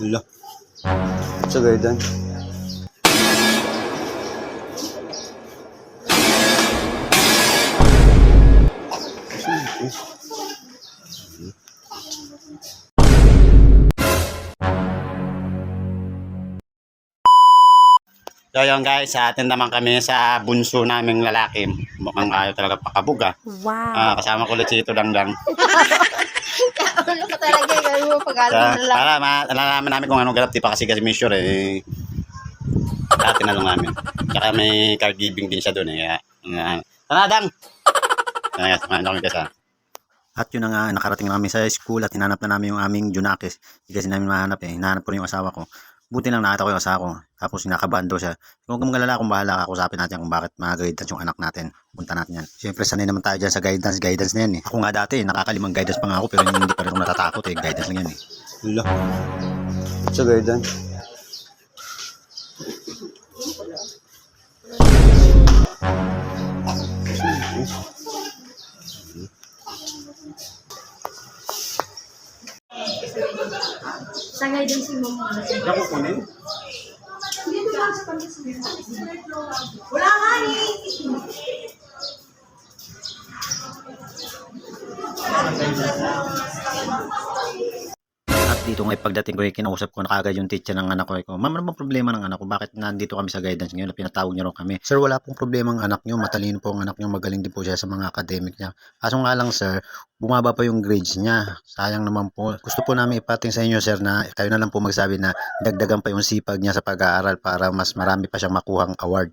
Hala. Sa gaydan. So yun guys, sa atin naman kami sa bunso naming lalaki. Mukhang ayaw talaga pakabuga. Wow. Kasama ko ulit si Ito Dangdang. Ano ka talaga, gano'n mo pag-alam na lang. Para malalaman namin kung anong ganap. Di pa kasi measure eh. Kaya tinanong namin. Tsaka may caregiving din siya doon eh. Tanadang! Kaya kami kasi. At yun na nga, nakarating namin sa school at hinanap na namin yung aming Junakis. Hindi kasi namin mahanap eh. Hinahanap ko rin yung asawa ko. Buti lang nakita ko yung asawa ko. Tapos sinakabahan daw siya. Kung magalala, kung bahala, kakusapin natin kung bakit mga guidance yung anak natin. Punta natin yan. Siyempre, sanay naman tayo dyan sa guidance na yan eh. Ako nga dati, nakakalimang guidance pa nga ako, pero hindi pa rin ako natatakot eh. Guidance lang yan eh. Hala. Sa gaydan. Sangay din si Mama. Ako kunin? Wala nga eh. At dito nga pagdating ko, kinausap ko na kagad yung teacher ng anak ko. Ma'am, ano bang problema ng anak ko? Bakit nandito kami sa guidance ngayon? Pinatawag niyo rin kami. Sir, wala pong problema ang anak niyo. Matalino po ang anak niyo. Magaling din po siya sa mga academic niya. Kaso nga lang, sir, bumaba pa yung grades niya. Sayang naman po. Gusto po namin ipating sa inyo, sir, na kayo na lang po magsabi na dagdagan pa yung sipag niya sa pag-aaral para mas marami pa siyang makuhang award.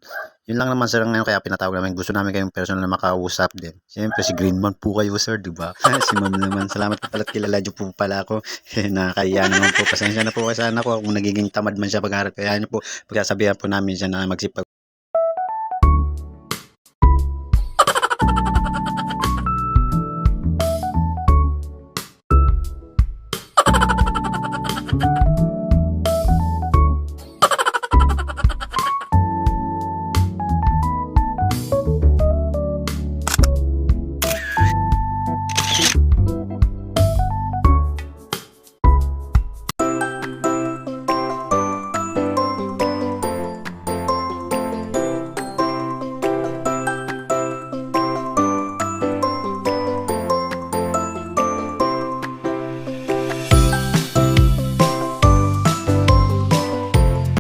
Yun lang naman sir ngayon kaya pinatawag namin. Gusto namin kayong personal na makausap din. Siyempre si Greenman po kayo sir, di ba? Si ma'am naman. Salamat po pala at kilala niyo po pala ako. Nakakaya naman po. Pasensya na po kasi anak ko kung nagiging tamad man siya pag-aaral. Kaya niyo po pagsasabihan po namin siya na magsipag